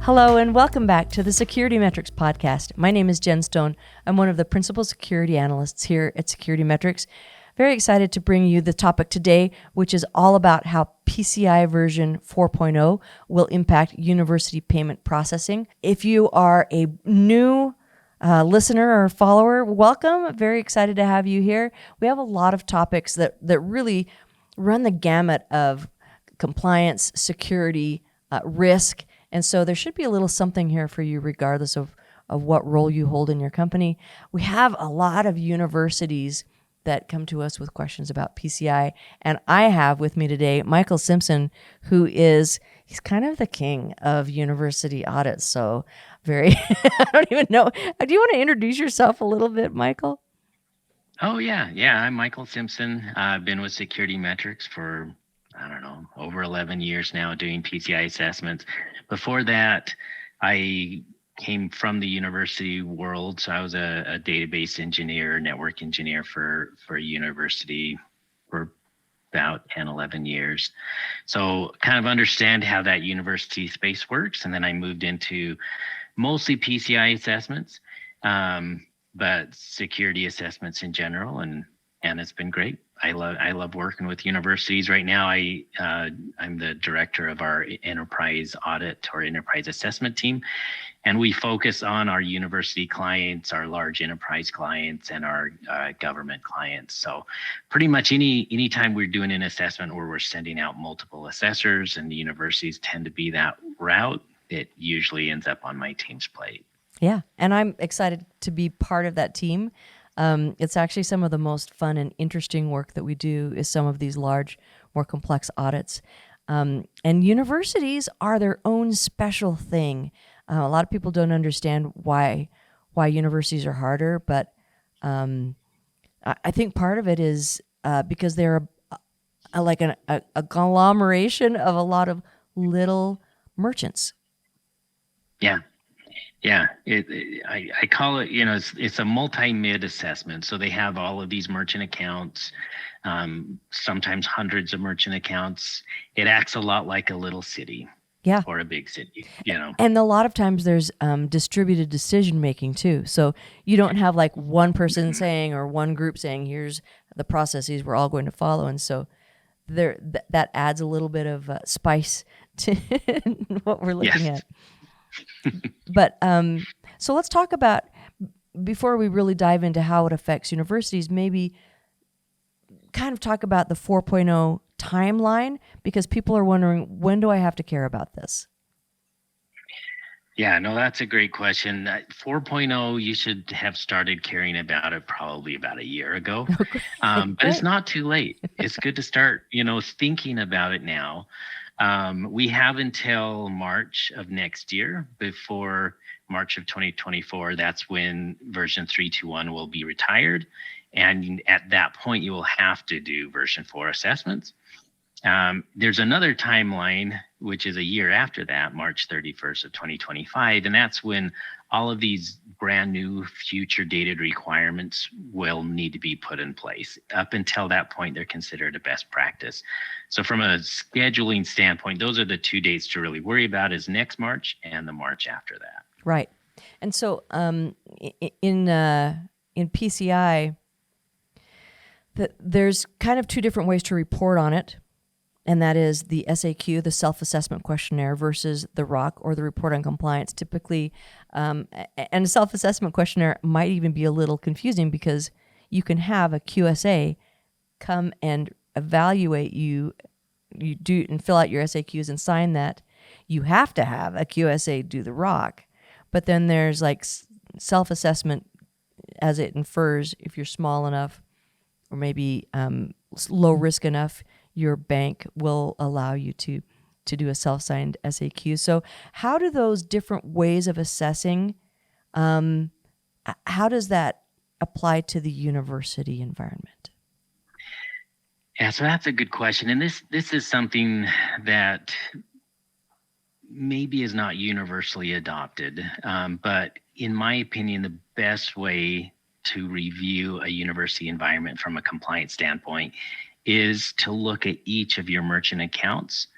Hello and welcome back to the SecurityMetrics podcast. My name is Jen Stone. I'm one of the principal security analysts here at SecurityMetrics. Very excited to bring you the topic today, which is all about how PCI version 4.0 will impact university payment processing. If you are a new listener or follower, welcome. Very excited to have you here. We have a lot of topics that really run the gamut of compliance, security, risk. And so there should be a little something here for you regardless of what role you hold in your company. We have a lot of universities that come to us with questions about PCI. And I have with me today Michael Simpson, he's kind of the king of university audits. So I don't even know. Do you want to introduce yourself a little bit, Michael? Oh, yeah. I'm Michael Simpson. I've been with SecurityMetrics for over 11 years now doing PCI assessments. Before that, I came from the university world. So I was a database engineer, network engineer for a university for about 10, 11 years. So kind of understand how that university space works. And then I moved into mostly PCI assessments, but security assessments in general. And it's been great. I love working with universities. Right now, I'm the director of our enterprise audit or enterprise assessment team, and we focus on our university clients, our large enterprise clients, and our government clients. So pretty much any time we're doing an assessment where we're sending out multiple assessors, and the universities tend to be that route, it usually ends up on my team's plate. Yeah, and I'm excited to be part of that team. It's actually some of the most fun and interesting work that we do is some of these large, more complex audits. And universities are their own special thing. A lot of people don't understand why universities are harder, but I think part of it is because they're like a conglomeration of a lot of little merchants. Yeah, I call it, it's a multi-mid assessment. So they have all of these merchant accounts, sometimes hundreds of merchant accounts. It acts a lot like a little city. Yeah. Or a big city, And a lot of times there's distributed decision making too. So you don't have like one person saying or one group saying, here's the processes we're all going to follow. And so that adds a little bit of spice to what we're looking at. But so let's talk about, before we really dive into how it affects universities, maybe kind of talk about the 4.0 timeline, because people are wondering, when do I have to care about this? Yeah, no, that's a great question. 4.0, you should have started caring about it probably about a year ago. But it's not too late. It's good to start, thinking about it now. We have until March of next year. Before March of 2024, that's when version 3.2.1 will be retired. And at that point, you will have to do version 4 assessments. There's another timeline, which is a year after that, March 31st of 2025. And that's when all of these brand new future dated requirements will need to be put in place. Up until that point, they're considered a best practice. So from a scheduling standpoint, those are the two dates to really worry about, is next March and the March after that. Right. And so in PCI, there's kind of two different ways to report on it. And that is the SAQ, the self-assessment questionnaire, versus the ROC, or the report on compliance. Typically, and a self-assessment questionnaire might even be a little confusing, because you can have a QSA come and evaluate you do and fill out your SAQs and sign that. You have to have a QSA do the ROC. But then there's like self-assessment as it infers, if you're small enough or maybe low risk enough, your bank will allow you to do a self-signed SAQ. So how do those different ways of assessing, how does that apply to the university environment? Yeah, so that's a good question. And this is something that maybe is not universally adopted. But in my opinion, the best way to review a university environment from a compliance standpoint is to look at each of your merchant accounts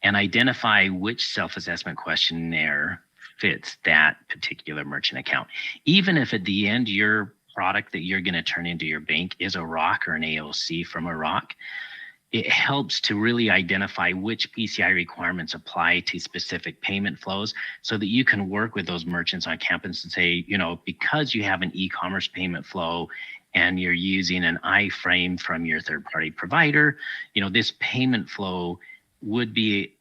and identify which self-assessment questionnaire fits that particular merchant account. Even if at the end your product that you're going to turn into your bank is a ROC or an AOC from a ROC, it helps to really identify which PCI requirements apply to specific payment flows so that you can work with those merchants on campus and say, because you have an e-commerce payment flow and you're using an iframe from your third-party provider, this payment flow would be,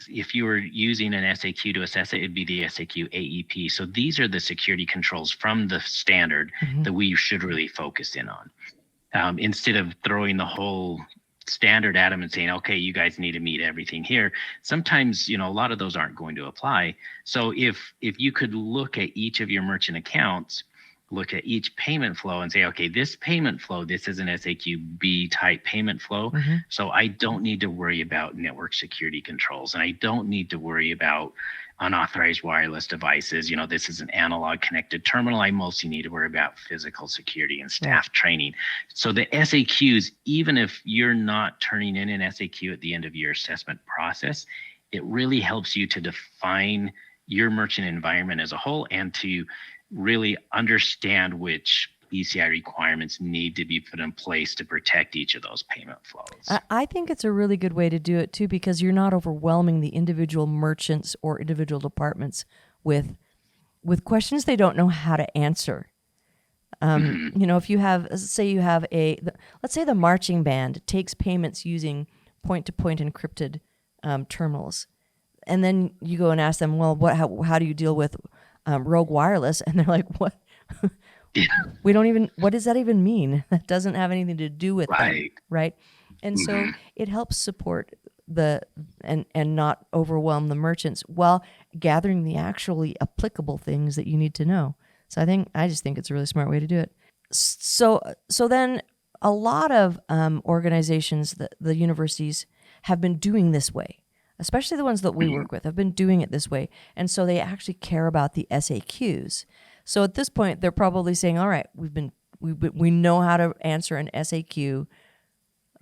if you were using an SAQ to assess it, it'd be the SAQ AEP. So these are the security controls from the standard that we should really focus in on. Instead of throwing the whole standard at them and saying, okay, you guys need to meet everything here. Sometimes, a lot of those aren't going to apply. So if you could look at each of your merchant accounts, look at each payment flow and say, okay, this payment flow, this is an SAQB type payment flow. So I don't need to worry about network security controls, and I don't need to worry about unauthorized wireless devices. This is an analog connected terminal. I mostly need to worry about physical security and staff training. So the SAQs, even if you're not turning in an SAQ at the end of your assessment process, it really helps you to define your merchant environment as a whole and to really understand which PCI requirements need to be put in place to protect each of those payment flows. I think it's a really good way to do it too, because you're not overwhelming the individual merchants or individual departments with questions they don't know how to answer. If you have, let's say the marching band takes payments using point-to-point encrypted terminals, and then you go and ask them, well, how do you deal with rogue wireless? And they're like, what? We don't even, what does that even mean? That doesn't have anything to do with that, right? And so it helps support and not overwhelm the merchants while gathering the actually applicable things that you need to know. So I just think it's a really smart way to do it. So then a lot of organizations, the universities, have been doing this way, especially the ones that we work with, have been doing it this way. And so they actually care about the SAQs. So at this point, they're probably saying, all right, we know how to answer an SAQ,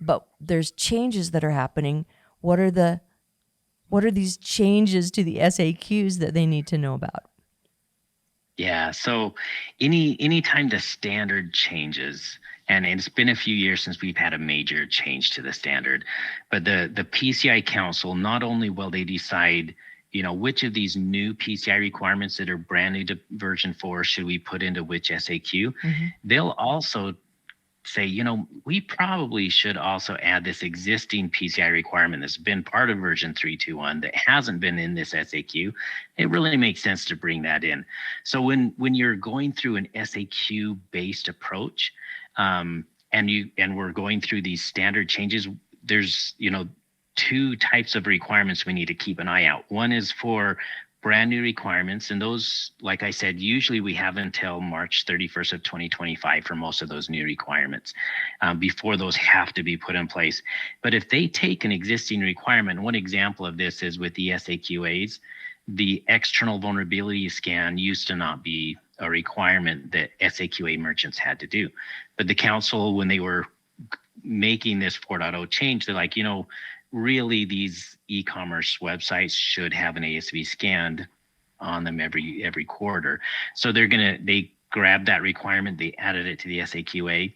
but there's changes that are happening. What are these changes to the SAQs that they need to know about? Yeah, so anytime the standard changes, and it's been a few years since we've had a major change to the standard, but the PCI Council, not only will they decide, which of these new PCI requirements that are brand new to version 4 should we put into which SAQ, they'll also say, we probably should also add this existing PCI requirement that's been part of version 3.2.1 that hasn't been in this SAQ. It really makes sense to bring that in. So when you're going through an SAQ-based approach, and we're going through these standard changes, there's, two types of requirements we need to keep an eye out. One is for brand new requirements, and those, like I said, usually we have until March 31st of 2025 for most of those new requirements before those have to be put in place. But if they take an existing requirement, one example of this is with the SAQAs, the external vulnerability scan used to not be a requirement that SAQA merchants had to do. But the council, when they were making this 4.0 change, they're like, really these e-commerce websites should have an ASV scanned on them every quarter. So they grabbed that requirement, they added it to the SAQA.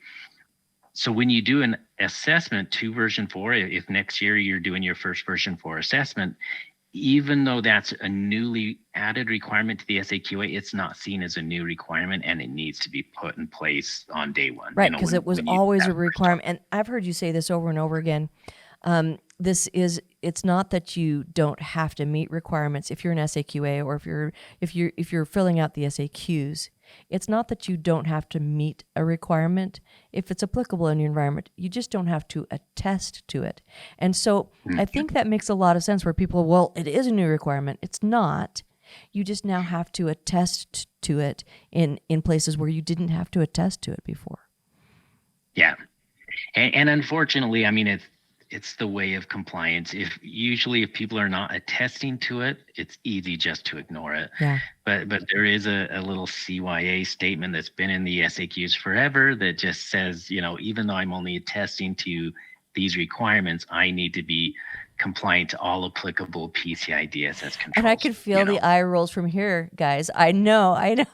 So when you do an assessment to version 4, if next year you're doing your first version 4 assessment, even though that's a newly added requirement to the SAQA, it's not seen as a new requirement, and it needs to be put in place on day one. Right, because it was always a requirement. And I've heard you say this over and over again. It's not that you don't have to meet requirements if you're an SAQA or if you're filling out the SAQs. It's not that you don't have to meet a requirement if it's applicable in your environment. You just don't have to attest to it. And so I think that makes a lot of sense where people, well, it is a new requirement. It's not. You just now have to attest to it in places where you didn't have to attest to it before. Yeah. And unfortunately, I mean, it's the way of compliance. If people are not attesting to it, it's easy just to ignore it. Yeah. But there is a little CYA statement that's been in the SAQs forever that just says, even though I'm only attesting to these requirements, I need to be compliant to all applicable PCI DSS controls. And I can feel the eye rolls from here, guys. I know. I know.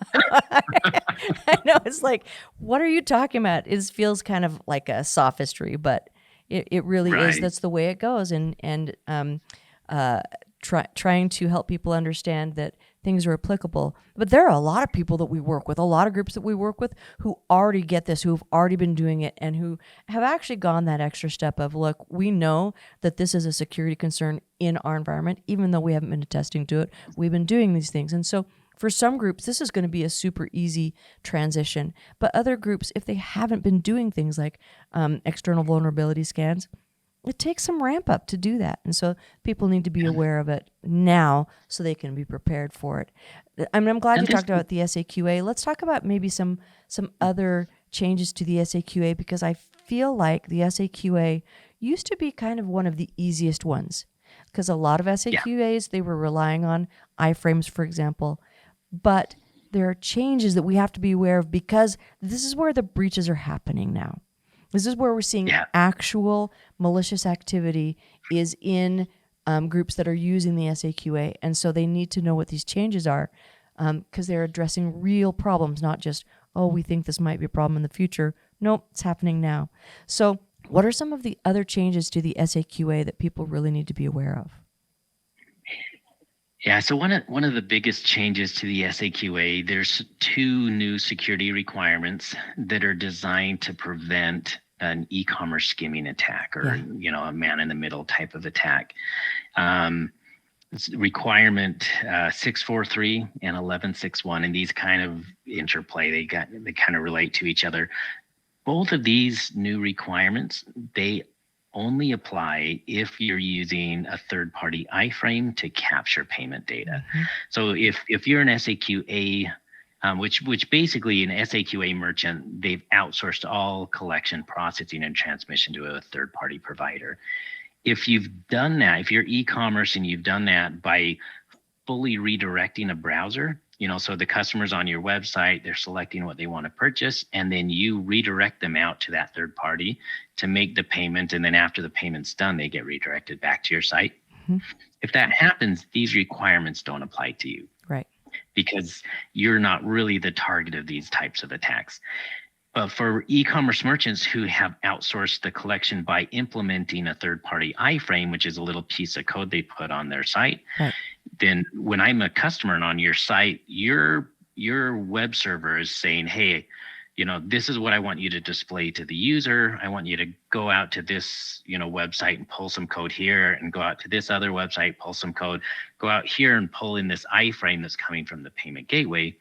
It's like, what are you talking about? It feels kind of like a sophistry, but it really is. That's the way it goes. And trying to help people understand that things are applicable. But there are a lot of people that we work with, a lot of groups that we work with who already get this, who've already been doing it, and who have actually gone that extra step of, look, we know that this is a security concern in our environment, even though we haven't been attesting to it. We've been doing these things. And so for some groups, this is going to be a super easy transition. But other groups, if they haven't been doing things like external vulnerability scans, it takes some ramp up to do that. And so people need to be aware of it now so they can be prepared for it. I'm glad you talked about the SAQA. Let's talk about maybe some other changes to the SAQA, because I feel like the SAQA used to be kind of one of the easiest ones, because a lot of SAQAs, they were relying on iframes, for example. But there are changes that we have to be aware of, because this is where the breaches are happening now. This is where we're seeing actual malicious activity is in groups that are using the SAQA. And so they need to know what these changes are, because they're addressing real problems, not just, oh, we think this might be a problem in the future. Nope, it's happening now. So what are some of the other changes to the SAQA that people really need to be aware of? Yeah, so one of the biggest changes to the SAQA, there's 2 new security requirements that are designed to prevent an e-commerce skimming attack, or a man-in-the-middle type of attack. It's requirement 643 and 1161, and these kind of interplay. They kind of relate to each other. Both of these new requirements, they only apply if you're using a third-party iframe to capture payment data. Mm-hmm. So if you're an SAQA, which basically an SAQA merchant, they've outsourced all collection, processing, and transmission to a third-party provider. If you've done that, if you're e-commerce and you've done that by fully redirecting a browser, so the customer's on your website, they're selecting what they want to purchase, and then you redirect them out to that third party to make the payment. And then after the payment's done, they get redirected back to your site. Mm-hmm. If that happens, these requirements don't apply to you. Right. Because you're not really the target of these types of attacks. But for e-commerce merchants who have outsourced the collection by implementing a third-party iframe, which is a little piece of code they put on their site, right, then when I'm a customer and on your site, your web server is saying, hey, this is what I want you to display to the user. I want you to go out to this, website and pull some code here, and go out to this other website, pull some code, go out here and pull in this iframe that's coming from the payment gateway.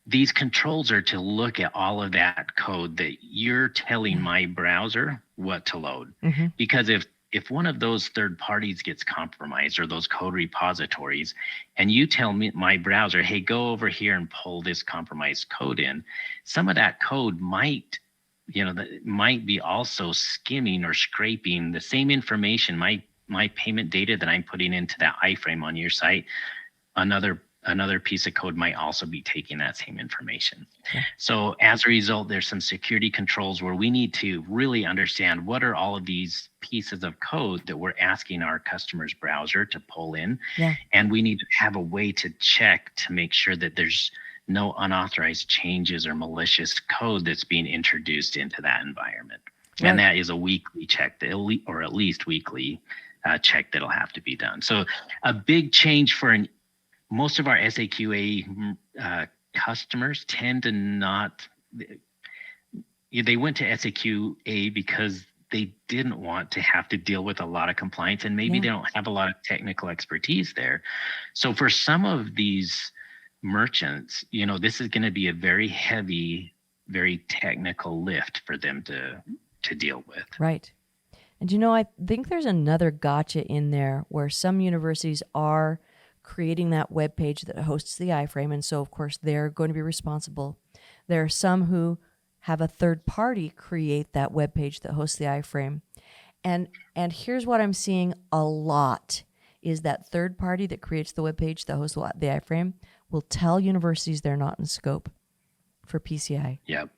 These controls are to look at all of that code that you're telling my browser what to load. Mm-hmm. Because if one of those third parties gets compromised, or those code repositories, and you tell me, my browser, hey, go over here and pull this compromised code in, some of that code might be also skimming or scraping the same information, my payment data that I'm putting into that iframe on your site. Another piece of code might also be taking that same information. Yeah. So as a result, there's some security controls where we need to really understand what are all of these pieces of code that we're asking our customer's browser to pull in. Yeah. And we need to have a way to check to make sure that there's no unauthorized changes or malicious code that's being introduced into that environment. Right. And that is a weekly check, or at least weekly check that'll have to be done. So a big change for most of our SAQA customers tend to not, they went to SAQA because they didn't want to have to deal with a lot of compliance, and maybe they don't have a lot of technical expertise there. So for some of these merchants, this is going to be a very heavy, very technical lift for them to deal with. Right. And I think there's another gotcha in there where some universities are creating that web page that hosts the iframe, and so of course they're going to be responsible. There are some who have a third party create that web page that hosts the iframe, and here's what I'm seeing a lot is that third party that creates the web page that hosts the iframe will tell universities they're not in scope for PCI. Yep.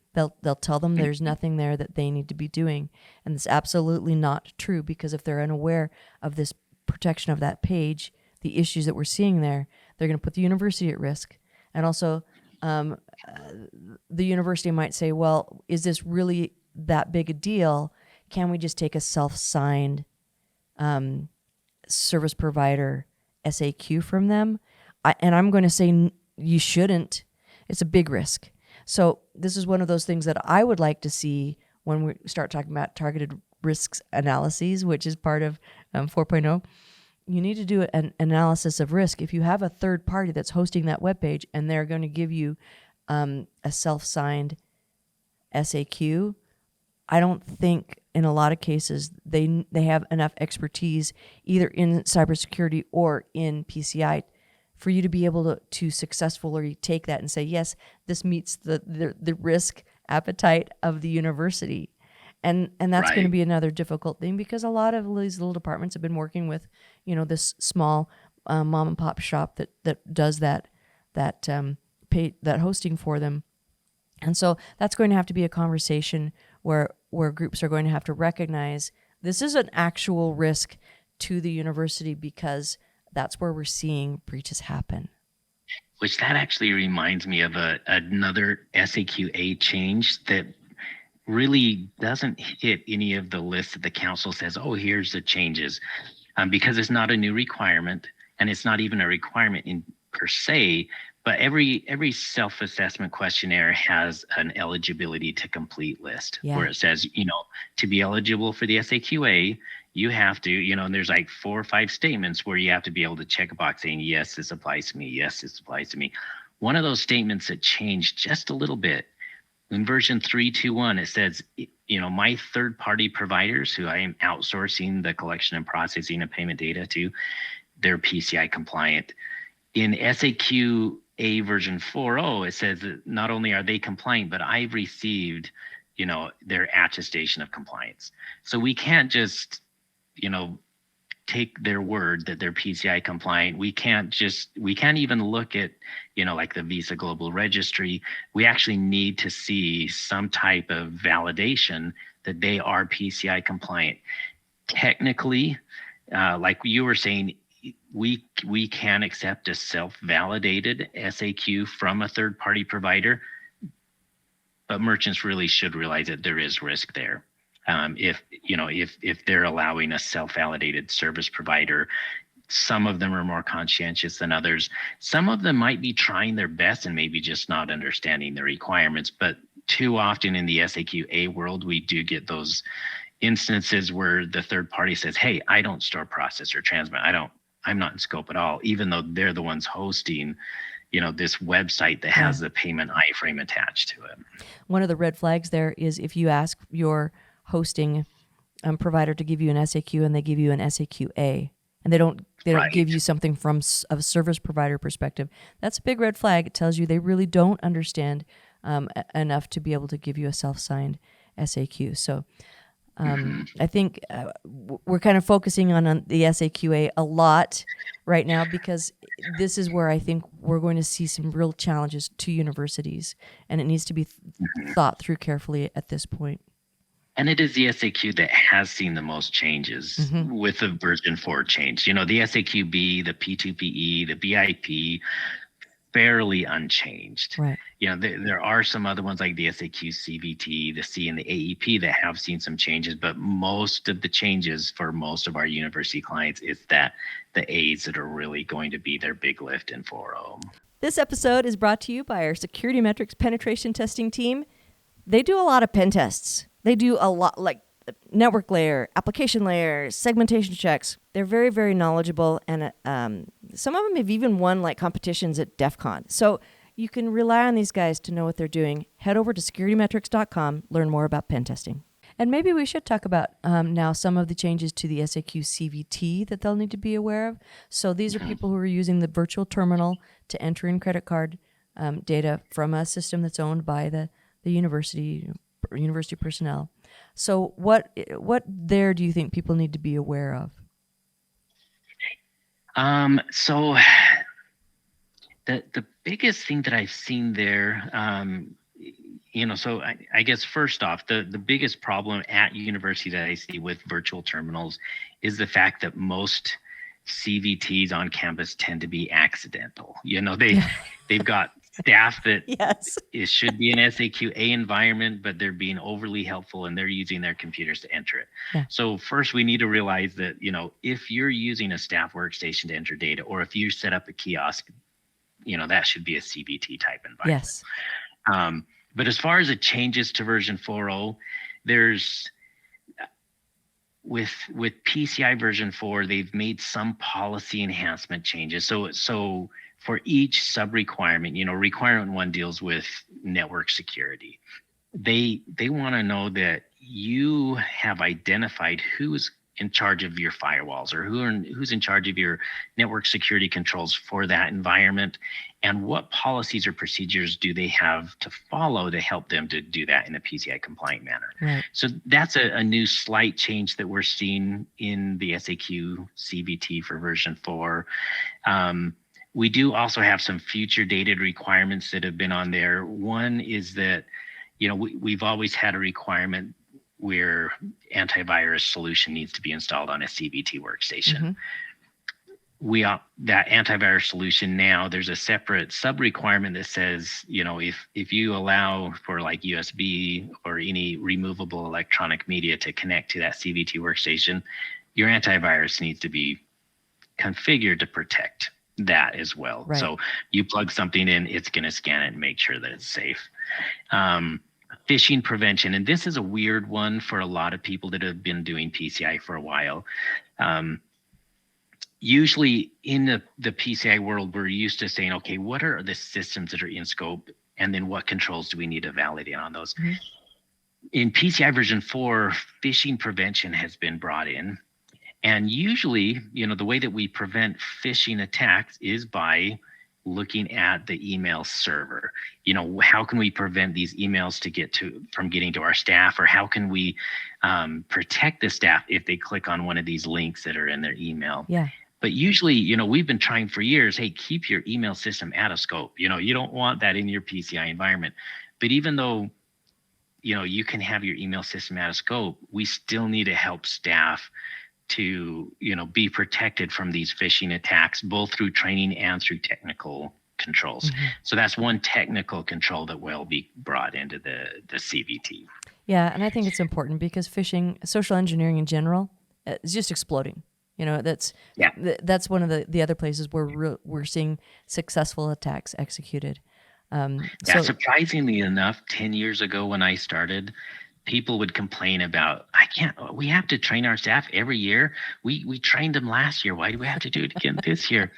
They'll tell them there's nothing there that they need to be doing, and it's absolutely not true, because if they're unaware of this protection of that page, the issues that we're seeing there, they're going to put the university at risk. And also, the university might say, well, is this really that big a deal? Can we just take a self-signed service provider SAQ from them? And I'm going to say you shouldn't. It's a big risk. So this is one of those things that I would like to see when we start talking about targeted risks analyses, which is part of 4.0. You need to do an analysis of risk. If you have a third party that's hosting that webpage and they're going to give you a self-signed SAQ, I don't think in a lot of cases they have enough expertise either in cybersecurity or in PCI for you to be able to successfully take that and say, yes, this meets the risk appetite of the university. And that's going to be another difficult thing, because a lot of these little departments have been working with, this small mom and pop shop that does that hosting for them. And so that's going to have to be a conversation where groups are going to have to recognize this is an actual risk to the university, because that's where we're seeing breaches happen. Which that actually reminds me of another SAQA change that really doesn't hit any of the lists that the council says, oh, here's the changes, because it's not a new requirement, and it's not even a requirement in per se, but every self-assessment questionnaire has an eligibility to complete list where it says, to be eligible for the SAQA, you have to, and there's like 4 or 5 statements where you have to be able to check a box saying, yes, this applies to me. Yes, this applies to me. One of those statements that changed just a little bit in version 3.2.1, it says, my third-party providers who I am outsourcing the collection and processing of payment data to, they're PCI compliant. In SAQA version 4.0, it says that not only are they compliant, but I've received, their attestation of compliance. So we can't just, take their word that they're PCI compliant. We can't even look at, like the Visa Global Registry. We actually need to see some type of validation that they are PCI compliant. Technically, like you were saying, we can accept a self-validated SAQ from a third-party provider, but merchants really should realize that there is risk there. If they're allowing a self-validated service provider, some of them are more conscientious than others. Some of them might be trying their best and maybe just not understanding the requirements. But too often in the SAQA world, we do get those instances where the third party says, hey, I don't store, process, or transmit. I'm not in scope at all, even though they're the ones hosting this website that has the payment iframe attached to it. One of the red flags there is if you ask your hosting provider to give you an SAQ and they give you an SAQA, and they don't give you something from a service provider perspective, that's a big red flag. It tells you they really don't understand enough to be able to give you a self-signed SAQ. So I think we're kind of focusing on the SAQA a lot right now, because this is where I think we're going to see some real challenges to universities, and it needs to be thought through carefully at this point. And it is the SAQ that has seen the most changes with the version 4 change. The SAQB, the P2PE, the BIP, fairly unchanged. Right. There are some other ones like the SAQ CVT, the C, and the AEP that have seen some changes, but most of the changes for most of our university clients is that the A's that are really going to be their big lift in 4.0. This episode is brought to you by our SecurityMetrics penetration testing team. They do a lot of pen tests. They do a lot, like network layer, application layer, segmentation checks. They're very, very knowledgeable, and some of them have even won like competitions at DEF CON. So you can rely on these guys to know what they're doing. Head over to SecurityMetrics.com, learn more about pen testing. And maybe we should talk about now some of the changes to the SAQ CVT that they'll need to be aware of. So these are people who are using the virtual terminal to enter in credit card data from a system that's owned by the university personnel. So what there do you think people need to be aware of? So the biggest thing that I've seen there, So I guess first off, the biggest problem at university that I see with virtual terminals is the fact that most CVTs on campus tend to be accidental. They've got staff that Yes. it should be an SAQA environment, but they're being overly helpful and they're using their computers to enter it. Yeah. So first we need to realize that, if you're using a staff workstation to enter data, or if you set up a kiosk, that should be a CVT type environment. Yes. But as far as the changes to version 4.0, there's with PCI version 4, they've made some policy enhancement changes. So for each sub requirement, requirement 1 deals with network security. They want to know that you have identified who's in charge of your firewalls, or who's in charge of your network security controls for that environment, and what policies or procedures do they have to follow to help them to do that in a PCI compliant manner. Right. So that's a new slight change that we're seeing in the SAQ CVT for version 4. We do also have some future dated requirements that have been on there. One is that, we've always had a requirement where antivirus solution needs to be installed on a CVT workstation. Mm-hmm. That antivirus solution now, there's a separate sub requirement that says, if you allow for like USB or any removable electronic media to connect to that CVT workstation, your antivirus needs to be configured to protect that as well. Right. So you plug something in, it's going to scan it and make sure that it's safe. Phishing prevention, and this is a weird one for a lot of people that have been doing PCI for a while. Usually in the PCI world, we're used to saying, okay, what are the systems that are in scope, and then what controls do we need to validate on those? Mm-hmm. In PCI version 4, phishing prevention has been brought in. And usually, the way that we prevent phishing attacks is by looking at the email server. How can we prevent these emails from getting to our staff, or how can we protect the staff if they click on one of these links that are in their email? Yeah. But usually, we've been trying for years, hey, keep your email system out of scope. You don't want that in your PCI environment. But even though, you can have your email system out of scope, we still need to help staff to be protected from these phishing attacks, both through training and through technical controls. Mm-hmm. So that's one technical control that will be brought into the CVT. Yeah, and I think it's important because phishing, social engineering in general, is just exploding. That's one of the other places where we're seeing successful attacks executed. Surprisingly enough, 10 years ago when I started, people would complain about, we have to train our staff every year. We trained them last year. Why do we have to do it again this year?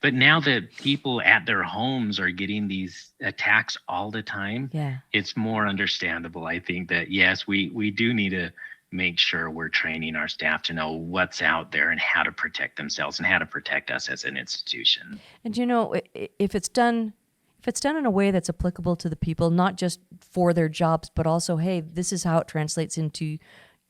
But now that people at their homes are getting these attacks all the time, it's more understandable. I think that, yes, we do need to make sure we're training our staff to know what's out there and how to protect themselves and how to protect us as an institution. And if it's done in a way that's applicable to the people, not just for their jobs, but also, hey, this is how it translates into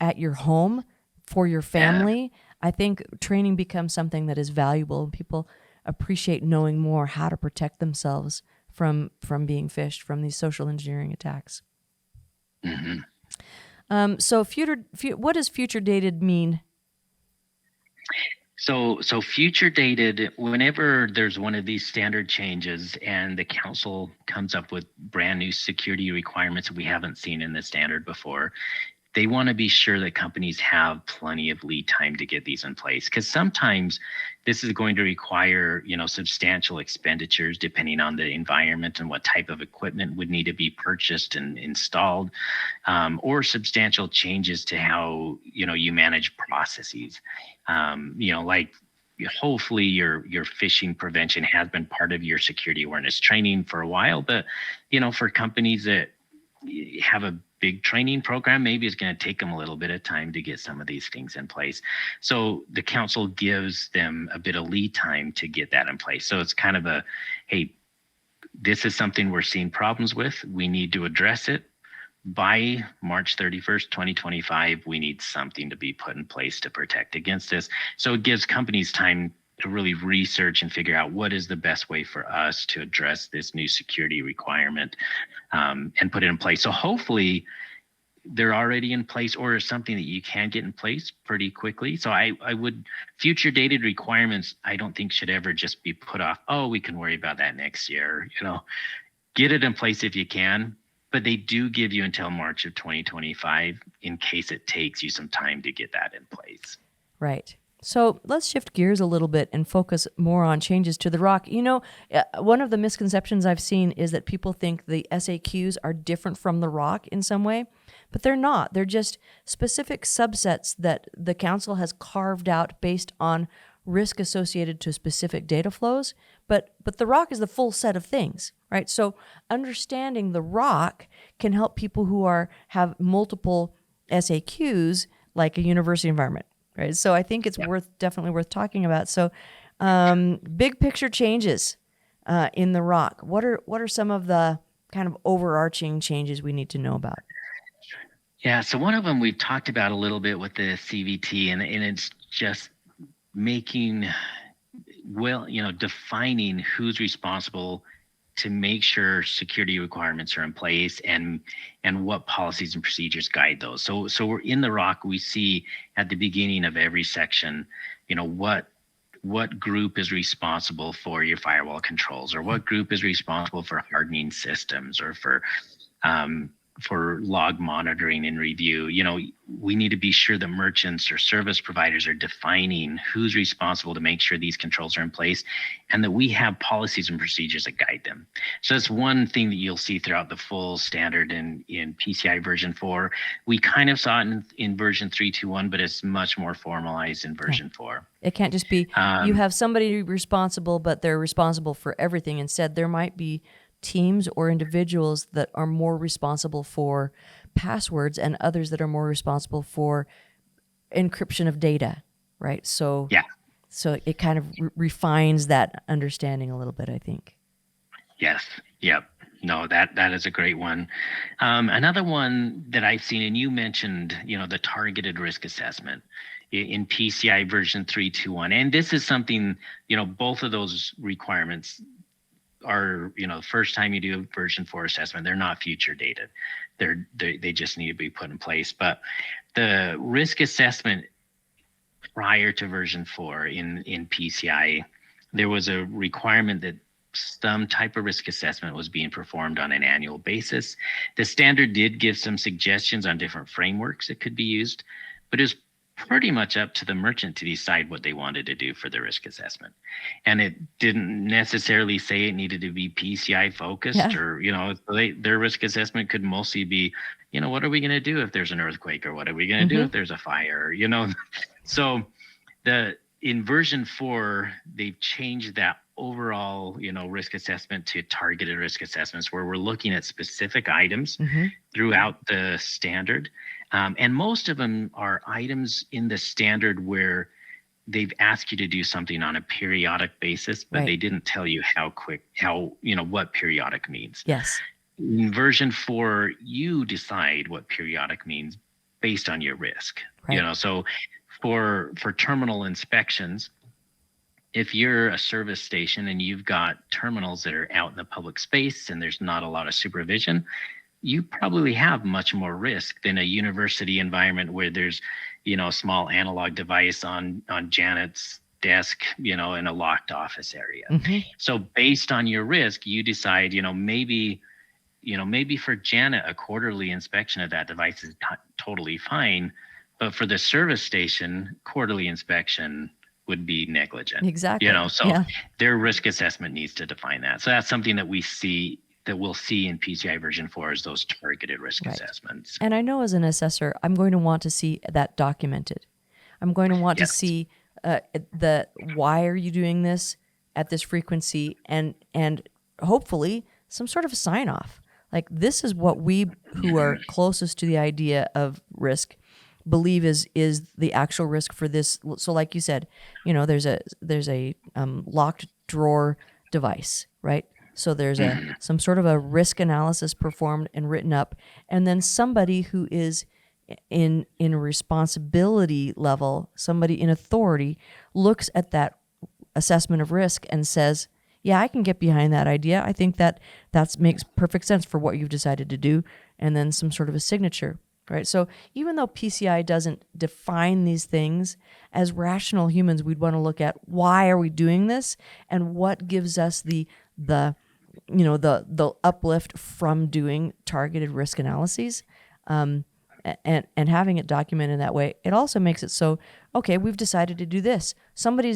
at your home for your family, I think training becomes something that is valuable, and people appreciate knowing more how to protect themselves from being phished, from these social engineering attacks. Mm-hmm. So what does future dated mean? So future dated, whenever there's one of these standard changes and the council comes up with brand new security requirements that we haven't seen in the standard before, they want to be sure that companies have plenty of lead time to get these in place, because sometimes this is going to require, substantial expenditures depending on the environment and what type of equipment would need to be purchased and installed, or substantial changes to how, you manage processes. Like hopefully your phishing prevention has been part of your security awareness training for a while, but, for companies that have a big training program, maybe it's going to take them a little bit of time to get some of these things in place. So the council gives them a bit of lead time to get that in place. So it's kind of hey, this is something we're seeing problems with. We need to address it. By March 31st, 2025, we need something to be put in place to protect against this. So it gives companies time really research and figure out what is the best way for us to address this new security requirement, and put it in place. So hopefully they're already in place, or is something that you can get in place pretty quickly. So I would, future dated requirements, I don't think should ever just be put off. Oh, we can worry about that next year. Get it in place if you can, but they do give you until March of 2025 in case it takes you some time to get that in place. Right. So let's shift gears a little bit and focus more on changes to the ROC. One of the misconceptions I've seen is that people think the SAQs are different from the ROC in some way, but they're not. They're just specific subsets that the council has carved out based on risk associated to specific data flows. But the ROC is the full set of things, right? So understanding the ROC can help people who have multiple SAQs, like a university environment. Right. So I think it's definitely worth talking about. So big picture changes in the ROC. What are some of the kind of overarching changes we need to know about? Yeah. So one of them we've talked about a little bit with the CVT, and it's just defining who's responsible to make sure security requirements are in place, and what policies and procedures guide those. So we're in the ROC, we see at the beginning of every section, what group is responsible for your firewall controls, or what group is responsible for hardening systems, or for log monitoring and review. We need to be sure that merchants or service providers are defining who's responsible to make sure these controls are in place, and that we have policies and procedures that guide them. So that's one thing that you'll see throughout the full standard in PCI version 4. We kind of saw it in version 3.2.1, but it's much more formalized in version 4. It can't just be you have somebody responsible, but they're responsible for everything. Instead, there might be teams or individuals that are more responsible for passwords, and others that are more responsible for encryption of data, right? So it kind of refines that understanding a little bit, I think. Yes. Yep. No, that is a great one. Another one that I've seen, and you mentioned, the targeted risk assessment in PCI version 3.2.1. And this is something, both of those requirements are, the first time you do a version 4 assessment, they're not future dated. They just need to be put in place. But the risk assessment prior to version 4 in PCI, there was a requirement that some type of risk assessment was being performed on an annual basis. The standard did give some suggestions on different frameworks that could be used, but it was pretty much up to the merchant to decide what they wanted to do for the risk assessment. And it didn't necessarily say it needed to be PCI focused, or, their risk assessment could mostly be, what are we going to do if there's an earthquake, or what are we going to do if there's a fire, So in version 4, they've changed that overall, risk assessment to targeted risk assessments, where we're looking at specific items throughout the standard. And most of them are items in the standard where they've asked you to do something on a periodic basis, but they didn't tell you what periodic means. Yes. In version 4, you decide what periodic means based on your risk. Right. So for terminal inspections, if you're a service station and you've got terminals that are out in the public space and there's not a lot of supervision, you probably have much more risk than a university environment where there's, a small analog device on Janet's desk, in a locked office area. So based on your risk, you decide, maybe for Janet, a quarterly inspection of that device is totally fine, but for the service station, quarterly inspection would be negligent. Exactly. Their risk assessment needs to define that. So that's something that we'll see in PCI version 4 is those targeted risk assessments. And I know as an assessor, I'm going to want to see that documented. I'm going to want to see why are you doing this at this frequency, and hopefully some sort of sign off. Like, this is what we who are closest to the idea of risk believe is the actual risk for this. So like you said, there's a locked drawer device, right? So there's some sort of a risk analysis performed and written up, and then somebody who is in a responsibility level, somebody in authority, looks at that assessment of risk and says, yeah, I can get behind that idea. I think that makes perfect sense for what you've decided to do, and then some sort of a signature, right? So even though PCI doesn't define these things, as rational humans, we'd want to look at why are we doing this and what gives us the uplift from doing targeted risk analyses. And having it documented that way, it also makes it so, okay, we've decided to do this. Somebody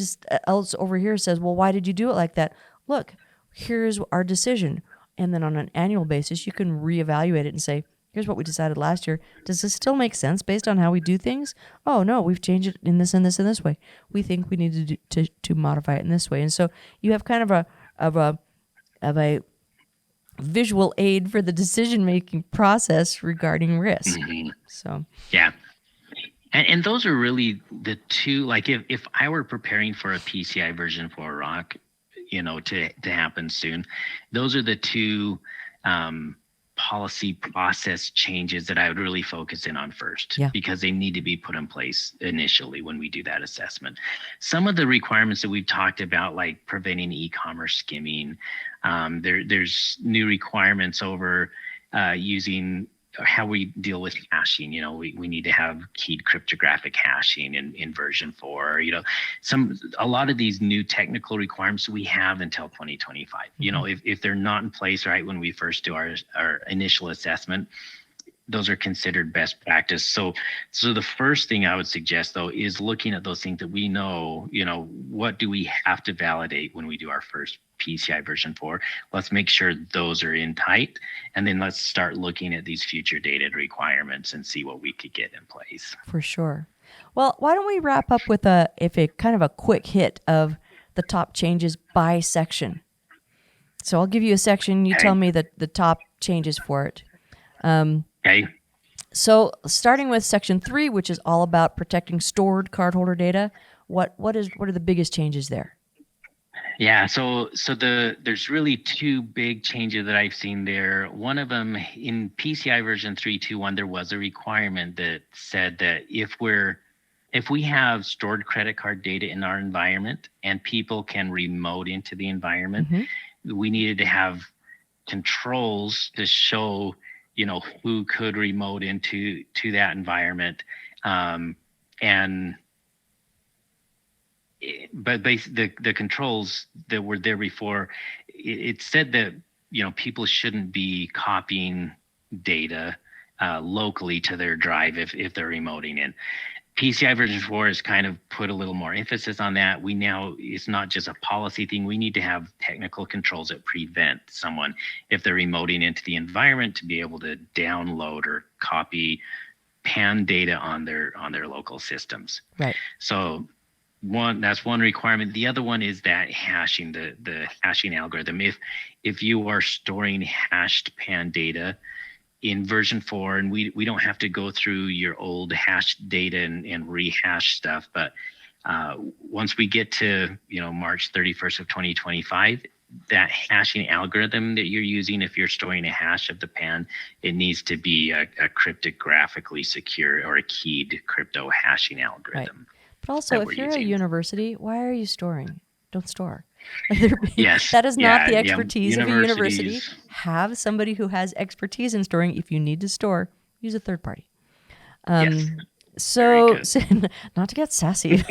else over here says, well, why did you do it like that? Look, here's our decision. And then on an annual basis, you can reevaluate it and say, here's what we decided last year. Does this still make sense based on how we do things? Oh, no, we've changed it in this and this and this way. We think we need to modify it in this way. And so you have kind of a visual aid for the decision-making process regarding risk. Mm-hmm. So yeah. And those are really the two, like if I were preparing for a PCI version 4 ROC, to happen soon, those are the two policy process changes that I would really focus in on first, because they need to be put in place initially when we do that assessment. Some of the requirements that we've talked about, like preventing e-commerce skimming, there's new requirements over using how we deal with hashing. We need to have keyed cryptographic hashing in version 4. A lot of these new technical requirements we have until 2025. Mm-hmm. If they're not in place right when we first do our initial assessment, those are considered best practice. So the first thing I would suggest, though, is looking at those things that we know, what do we have to validate when we do our first PCI version 4? Let's make sure those are in tight. And then let's start looking at these future dated requirements and see what we could get in place. For sure. Well, why don't we wrap up with a kind of a quick hit of the top changes by section? So I'll give you a section. You tell me the top changes for it. Okay. So starting with section 3, which is all about protecting stored cardholder data, what are the biggest changes there? Yeah, so there's really two big changes that I've seen there. One of them in PCI version 3.2.1, there was a requirement that said that if we have stored credit card data in our environment and people can remote into the environment, mm-hmm. we needed to have controls to show who could remote into that environment, but the controls that were there before, it said that people shouldn't be copying data locally to their drive if they're remoting in. PCI version 4 has kind of put a little more emphasis on that. It's not just a policy thing. We need to have technical controls that prevent someone, if they're remoting into the environment, to be able to download or copy PAN data on their local systems. Right. So that's one requirement. The other one is that hashing, the hashing algorithm. If you are storing hashed PAN data in version 4, and we don't have to go through your old hashed data and rehash stuff, but once we get to March 31st of 2025, that hashing algorithm that you're using, if you're storing a hash of the PAN, it needs to be a cryptographically secure or a keyed crypto hashing algorithm. Right. But also, if you're a university, why are you storing? Don't store. Yes. That is not the expertise of a university. Have somebody who has expertise in storing. If you need to store, use a third party. Yes. So not to get sassy,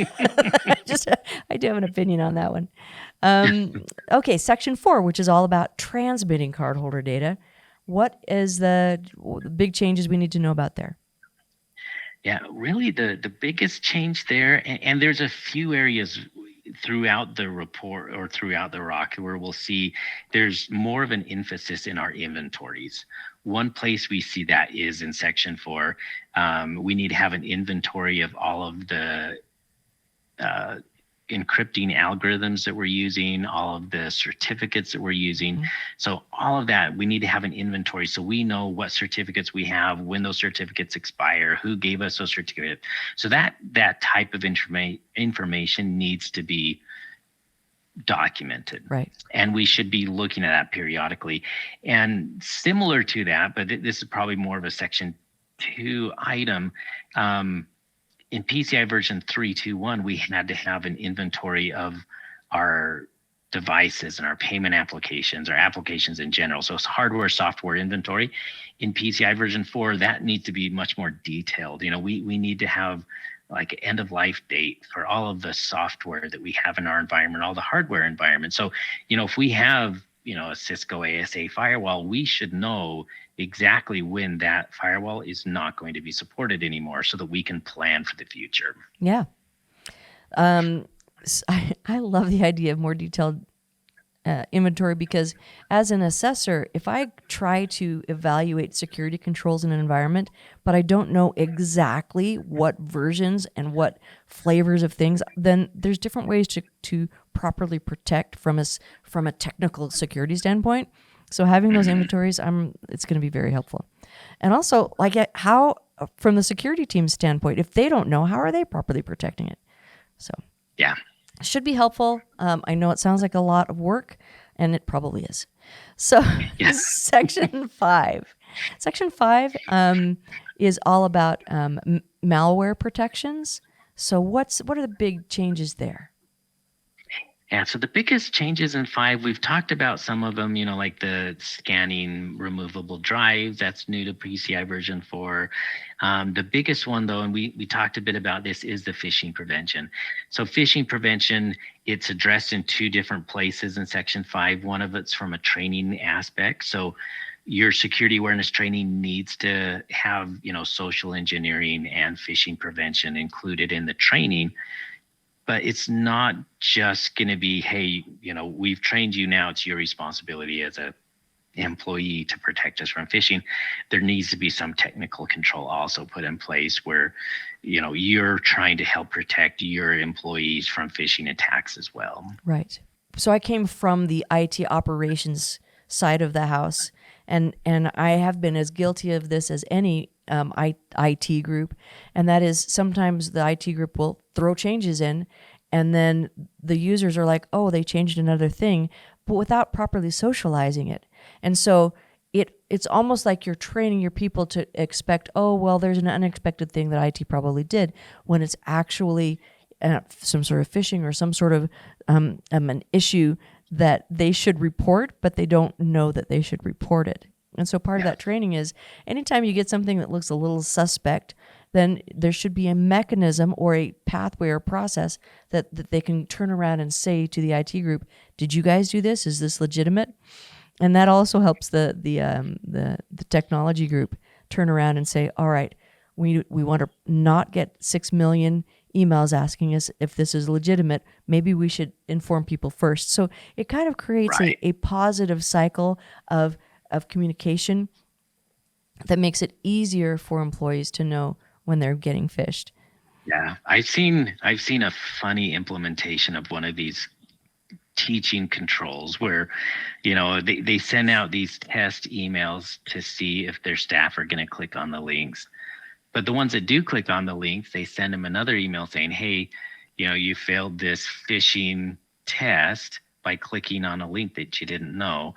I do have an opinion on that one. Okay, section 4, which is all about transmitting cardholder data. What is the big changes we need to know about there? Yeah, really the biggest change there, and there's a few areas throughout the report or throughout the ROC where we'll see there's more of an emphasis in our inventories. One place we see that is in section 4. We need to have an inventory of all of the encrypting algorithms that we're using, all of the certificates that we're using. Mm-hmm. So all of that, we need to have an inventory so we know what certificates we have, when those certificates expire, who gave us those certificates. So that type of information needs to be documented. Right. And we should be looking at that periodically. And similar to that, but this is probably more of a section 2 item, in PCI version 3.2.1, we had to have an inventory of our devices and our payment applications, our applications in general. So it's hardware, software inventory. In PCI version 4, that needs to be much more detailed. We need to have like end of life date for all of the software that we have in our environment, all the hardware environment. So, if we have, a Cisco ASA firewall, we should know exactly when that firewall is not going to be supported anymore so that we can plan for the future. Yeah. I love the idea of more detailed inventory, because as an assessor, if I try to evaluate security controls in an environment, but I don't know exactly what versions and what flavors of things, then there's different ways to properly protect from a technical security standpoint. So having those inventories, it's going to be very helpful. And also, like, how, from the security team standpoint, if they don't know, how are they properly protecting it? So yeah. Should be helpful. I know it sounds like a lot of work, and it probably is. So, Section 5. Section 5 is all about malware protections. So, what are the big changes there? Yeah, so the biggest changes in 5, we've talked about some of them, like the scanning removable drives. That's new to PCI version 4. The biggest one, though, and we talked a bit about this, is the phishing prevention. So phishing prevention, it's addressed in 2 different places in Section 5. One of it's from a training aspect. So your security awareness training needs to have, social engineering and phishing prevention included in the training. But it's not just going to be, hey, we've trained you, now it's your responsibility as a employee to protect us from phishing. There needs to be some technical control also put in place where, you're trying to help protect your employees from phishing attacks as well. Right. So I came from the IT operations side of the house, and I have been as guilty of this as any IT group, and that is sometimes the IT group will throw changes in, and then the users are like, oh, they changed another thing, but without properly socializing it. And so it's almost like you're training your people to expect, oh, well, there's an unexpected thing that IT probably did, when it's actually some sort of phishing or some sort of an issue that they should report, but they don't know that they should report it. And so part of that training is, anytime you get something that looks a little suspect, then there should be a mechanism or a pathway or process that they can turn around and say to the IT group, did you guys do this? Is this legitimate? And that also helps the technology group turn around and say, all right, we want to not get 6 million emails asking us if this is legitimate. Maybe we should inform people first. So it kind of creates a positive cycle of communication that makes it easier for employees to know when they're getting phished. Yeah, I've seen a funny implementation of one of these teaching controls where, they send out these test emails to see if their staff are going to click on the links. But the ones that do click on the links, they send them another email saying, hey, you failed this phishing test by clicking on a link that you didn't know.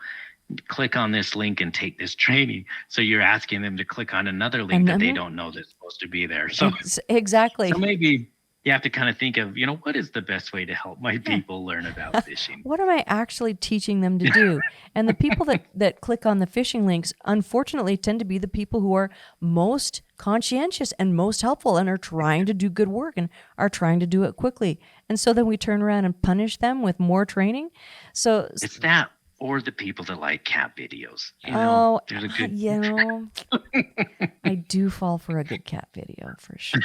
Click on this link and take this training. So you're asking them to click on another link that they don't know that's supposed to be there. So exactly. So maybe you have to kind of think of, what is the best way to help my people learn about phishing? What am I actually teaching them to do? And the people that click on the phishing links, unfortunately, tend to be the people who are most conscientious and most helpful and are trying to do good work and are trying to do it quickly. And so then we turn around and punish them with more training. So it's that, or the people that like cat videos. There's a good... I do fall for a good cat video for sure.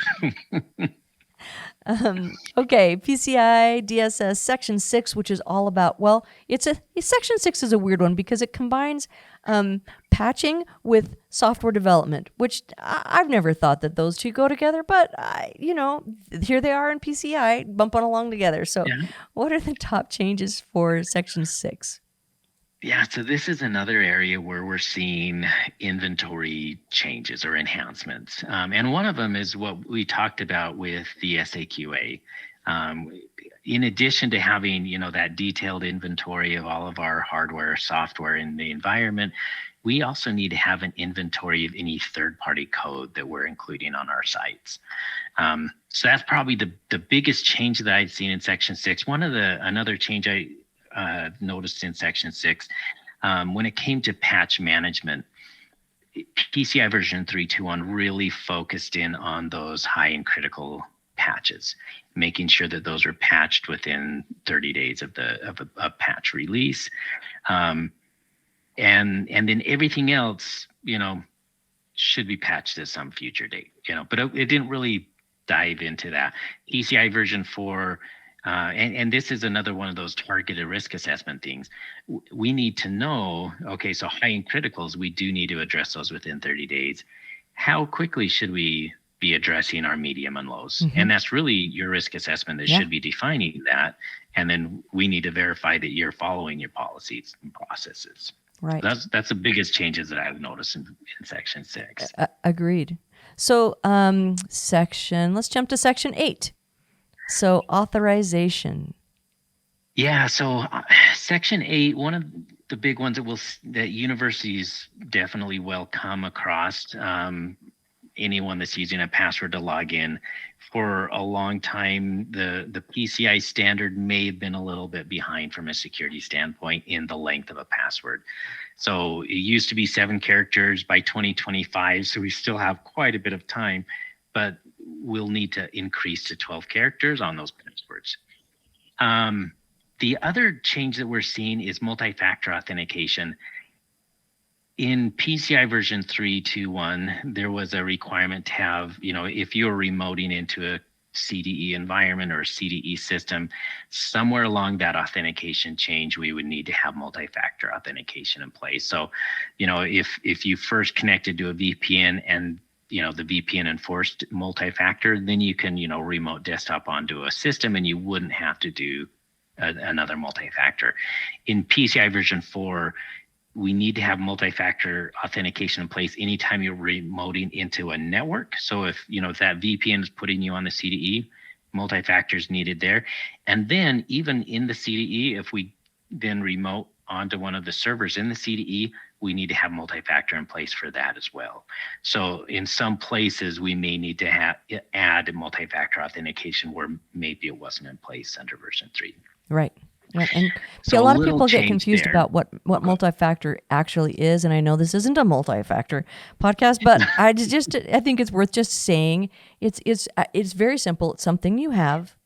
Okay, PCI DSS Section 6, which is all about, Section 6 is a weird one because it combines patching with software development, which I've never thought that those two go together, but here they are in PCI bumping along together. So what are the top changes for Section 6? Yeah, so this is another area where we're seeing inventory changes or enhancements. And one of them is what we talked about with the SAQA. In addition to having, that detailed inventory of all of our hardware, software in the environment, we also need to have an inventory of any third-party code that we're including on our sites. So that's probably the biggest change that I've seen in Section 6. Another change I noticed in Section 6, when it came to patch management, PCI version 3.2.1 really focused in on those high and critical patches, making sure that those are patched within 30 days of a patch release. And then everything else, should be patched at some future date, but it didn't really dive into that. PCI version 4, and this is another one of those targeted risk assessment things. We need to know, okay, so high and criticals, we do need to address those within 30 days. How quickly should we be addressing our medium and lows? And that's really your risk assessment that should be defining that. And then we need to verify that you're following your policies and processes. Right. That's the biggest changes that I've noticed in Section 6. Agreed. So let's jump to Section 8. So authorization. Yeah, so Section 8, one of the big ones that universities definitely will come across, anyone that's using a password to log in. For a long time, the PCI standard may have been a little bit behind from a security standpoint in the length of a password. So it used to be 7 characters by 2025, so we still have quite a bit of time, but we'll need to increase to 12 characters on those passwords. The other change that we're seeing is multi-factor authentication. In PCI version 3.2.1, there was a requirement to have, if you're remoting into a CDE environment or a CDE system, somewhere along that authentication change, we would need to have multi-factor authentication in place. So, if you first connected to a VPN and the VPN enforced multi-factor, then you can, remote desktop onto a system and you wouldn't have to do another multi-factor. In PCI version 4, we need to have multi-factor authentication in place anytime you're remoting into a network. So if that VPN is putting you on the CDE, multi-factor is needed there. And then even in the CDE, if we then remote onto one of the servers in the CDE, we need to have multi-factor in place for that as well. So in some places, we may need to add multi-factor authentication where maybe it wasn't in place under version 3. Right. Yeah, and So a lot of people get confused there. about what multi-factor actually is, and I know this isn't a multi-factor podcast, but I think it's worth just saying it's very simple. It's something you have,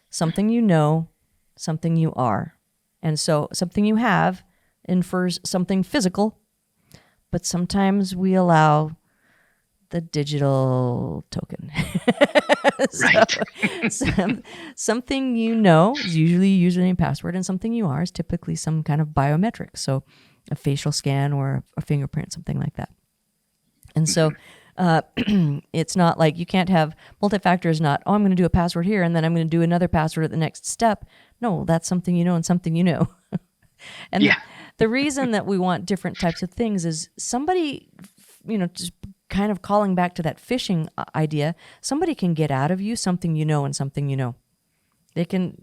something you know, something you are, and so something you have infers something physical, but sometimes we allow the digital token. Right. Something you know is usually username and password, and something you are is typically some kind of biometric, so a facial scan or a fingerprint, something like that. And so it's not like you can't have multi-factor is not, I'm going to do a password here and then I'm going to do another password at the next step. No, that's something you know and something you know. And the reason that we want different types of things is somebody, just kind of calling back to that phishing idea, somebody can get out of you something you know and something you know. They can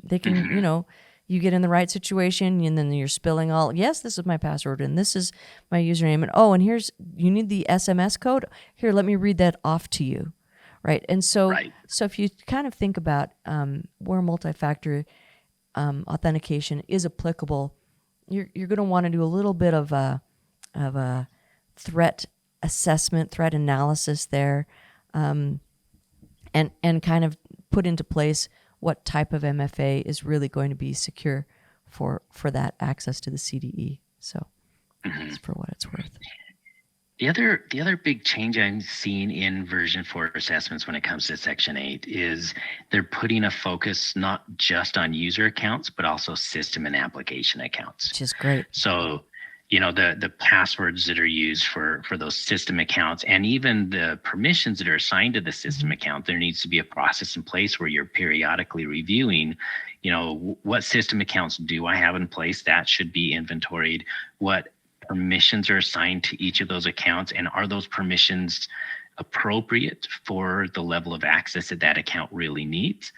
you get in the right situation and then you're spilling yes, this is my password and this is my username and you need the SMS code. Here, let me read that off to you. Right. And so if you kind of think about where multi-factor authentication is applicable, you're going to want to do a little bit of a threat assessment, threat analysis there, and kind of put into place what type of MFA is really going to be secure for that access to the CDE. So that's for what it's worth. The other big change I'm seeing in version 4 assessments when it comes to Section 8 is they're putting a focus not just on user accounts, but also system and application accounts. Which is great. So, the passwords that are used for those system accounts and even the permissions that are assigned to the system account, there needs to be a process in place where you're periodically reviewing, what system accounts do I have in place that should be inventoried, what permissions are assigned to each of those accounts, and are those permissions appropriate for the level of access that account really needs,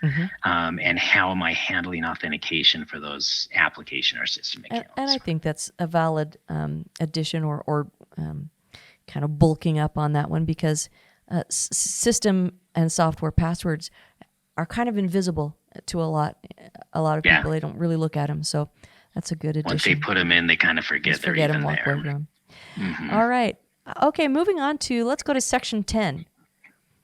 and how am I handling authentication for those application or system accounts. And I think that's a valid addition or kind of bulking up on that one because system and software passwords are kind of invisible to a lot of people. They don't really look at them. So that's a good addition. Once they put them in, they kind of forget they're even walk there. Away from them. All right. Okay, moving on to, let's go to Section 10.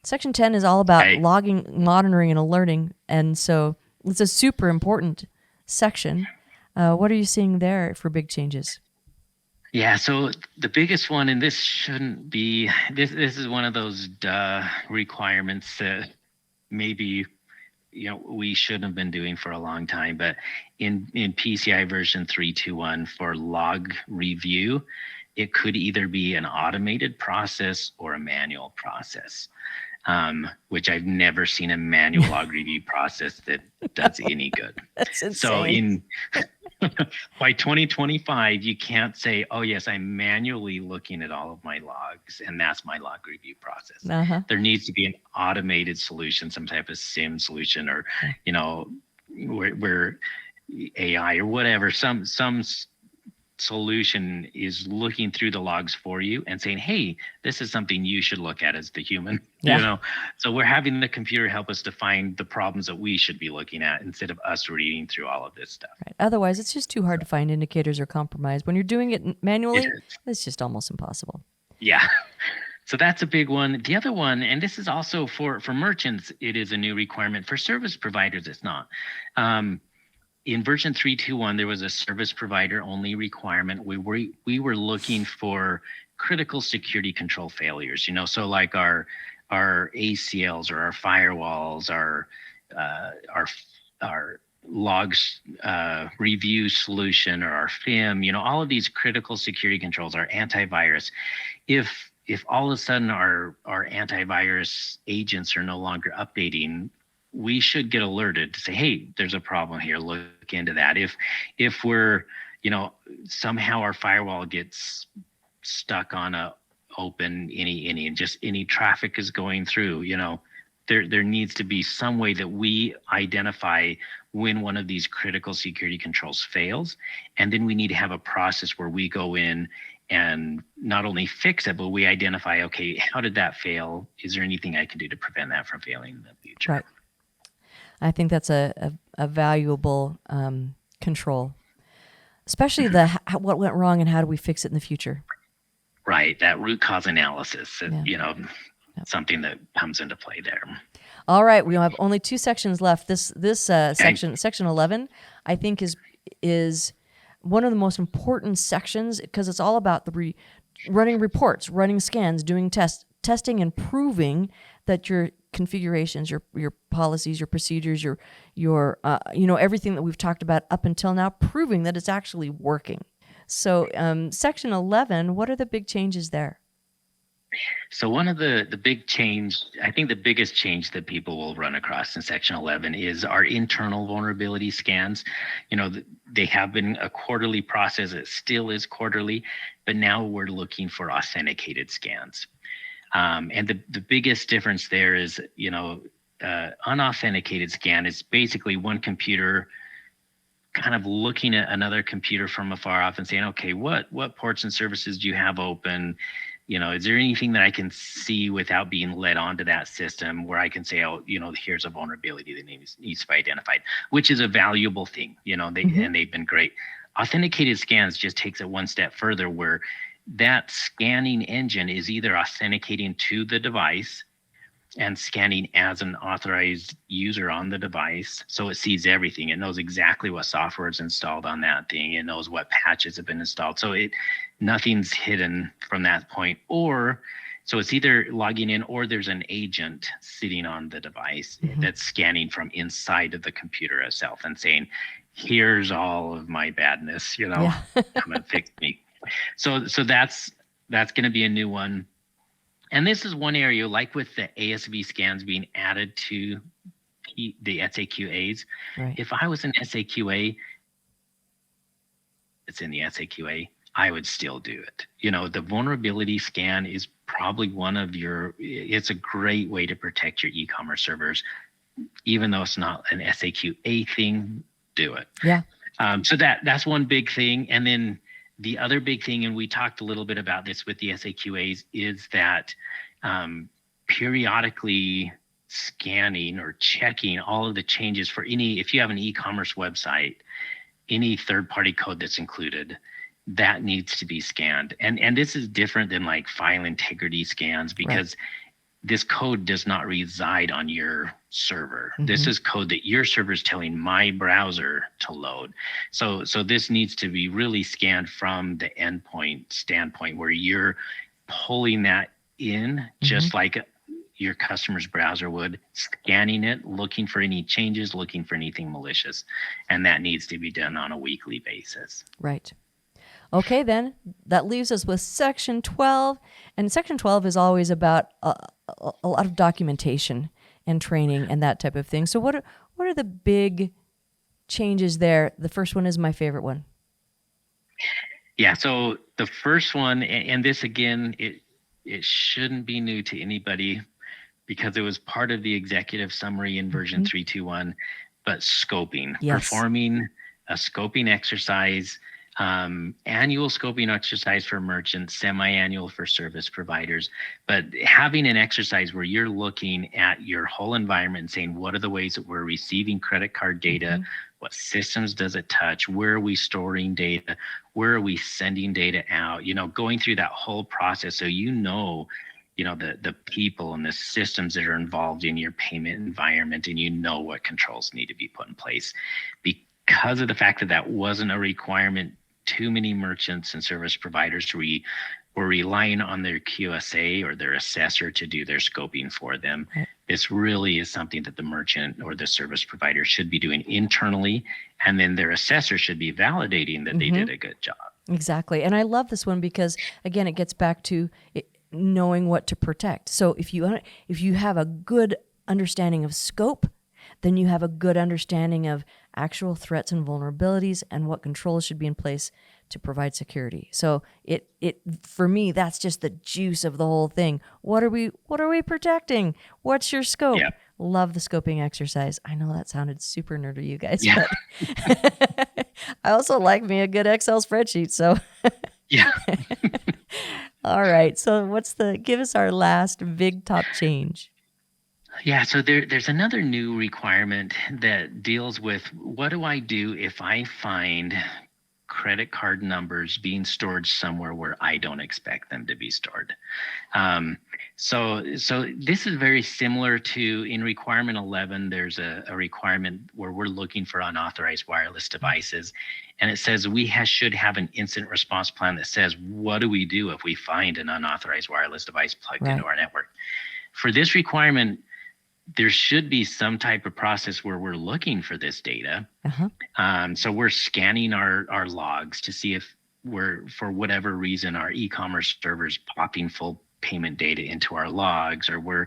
Section 10 is all about logging, monitoring, and alerting. And so it's a super important section. What are you seeing there for big changes? Yeah, so the biggest one, and this shouldn't be, this is one of those requirements that maybe we shouldn't have been doing for a long time, but in PCI version 3.2.1 for log review, it could either be an automated process or a manual process, which I've never seen a manual log review process that does any good. That's insane. So by 2025, you can't say, oh, yes, I'm manually looking at all of my logs, and that's my log review process. There needs to be an automated solution, some type of SIM solution, or, where AI or whatever, some solution is looking through the logs for you and saying, hey, this is something you should look at as the human. So we're having the computer help us to find the problems that we should be looking at instead of us reading through all of this stuff. Right. Otherwise, it's just too hard to find indicators or compromise. When you're doing it manually, it's just almost impossible. Yeah. So that's a big one. The other one, and this is also for merchants, it is a new requirement. For service providers, it's not. In version 3.2.1, there was a service provider only requirement. We were looking for critical security control failures, so like our ACLs or our firewalls, our logs review solution, or our FIM, all of these critical security controls, our antivirus. If all of a sudden our antivirus agents are no longer updating, we should get alerted to say, hey, there's a problem here, look into that. If we're, somehow our firewall gets stuck on a open any and just any traffic is going through, there needs to be some way that we identify when one of these critical security controls fails. And then we need to have a process where we go in and not only fix it, but we identify, okay, how did that fail? Is there anything I can do to prevent that from failing in the future? Right. I think that's a valuable control, especially what went wrong and how do we fix it in the future. Right, that root cause analysis, something that comes into play there. All right, we have only 2 sections left. This section 11, I think is one of the most important sections because it's all about running reports, running scans, doing testing, and proving that your configurations, your policies, your procedures, your everything that we've talked about up until now, proving that it's actually working. So section 11, what are the big changes there? So one of the big change, I think the biggest change that people will run across in section 11 is our internal vulnerability scans. They have been a quarterly process. It still is quarterly, but now we're looking for authenticated scans. And the biggest difference there is, unauthenticated scan is basically one computer kind of looking at another computer from afar off and saying, okay, what ports and services do you have open? Is there anything that I can see without being led onto that system where I can say, oh, here's a vulnerability that needs to be identified, which is a valuable thing, and they've been great. Authenticated scans just takes it one step further where that scanning engine is either authenticating to the device and scanning as an authorized user on the device. So it sees everything. It knows exactly what software is installed on that thing. It knows what patches have been installed. So nothing's hidden from that point. So it's either logging in or there's an agent sitting on the device that's scanning from inside of the computer itself and saying, here's all of my badness, come and fix me. So that's going to be a new one. And this is one area, like with the ASV scans being added to the SAQAs. Right. If I was an SAQA, it's in the SAQA, I would still do it. The vulnerability scan is probably it's a great way to protect your e-commerce servers. Even though it's not an SAQA thing, do it. Yeah. So that's one big thing. And then The other big thing, and we talked a little bit about this with the SAQAs, is that periodically scanning or checking all of the changes for if you have an e-commerce website, any third-party code that's included, that needs to be scanned. And this is different than like file integrity scans, because this code does not reside on your server. This is code that your server is telling my browser to load. So this needs to be really scanned from the endpoint standpoint, where you're pulling that in just like your customer's browser would, scanning it, looking for any changes, looking for anything malicious. And that needs to be done on a weekly basis. Right. Okay, then that leaves us with Section 12. And Section 12 is always about a lot of documentation and training and that type of thing. So what are the big changes there? The first one is my favorite one. Yeah, so the first one, and this again, it shouldn't be new to anybody because it was part of the executive summary in version 3.2.1, but scoping, performing a scoping exercise, annual scoping exercise for merchants, semi-annual for service providers, but having an exercise where you're looking at your whole environment and saying, what are the ways that we're receiving credit card data? What systems does it touch? Where are we storing data? Where are we sending data out? Going through that whole process, so the people and the systems that are involved in your payment environment, and what controls need to be put in place. Because of the fact that wasn't a requirement, too many merchants and service providers were relying on their QSA or their assessor to do their scoping for them. This really is something that the merchant or the service provider should be doing internally, and then their assessor should be validating that they did a good job. Exactly. And I love this one because, again, it gets back to knowing what to protect. So if you have a good understanding of scope, then you have a good understanding of actual threats and vulnerabilities and what controls should be in place to provide security. So it for me, that's just the juice of the whole thing. What are we protecting? What's your scope? Yeah. Love the scoping exercise. I know that sounded super nerdy, you guys, but I also like me a good Excel spreadsheet. So yeah. All right. So give us our last big top change. Yeah, so there's another new requirement that deals with, what do I do if I find credit card numbers being stored somewhere where I don't expect them to be stored? So this is very similar to, in requirement 11, there's a requirement where we're looking for unauthorized wireless devices. And it says we should have an incident response plan that says, what do we do if we find an unauthorized wireless device plugged into our network? For this requirement, there should be some type of process where we're looking for this data. So we're scanning our logs to see if for whatever reason, our e-commerce servers popping full payment data into our logs, or we're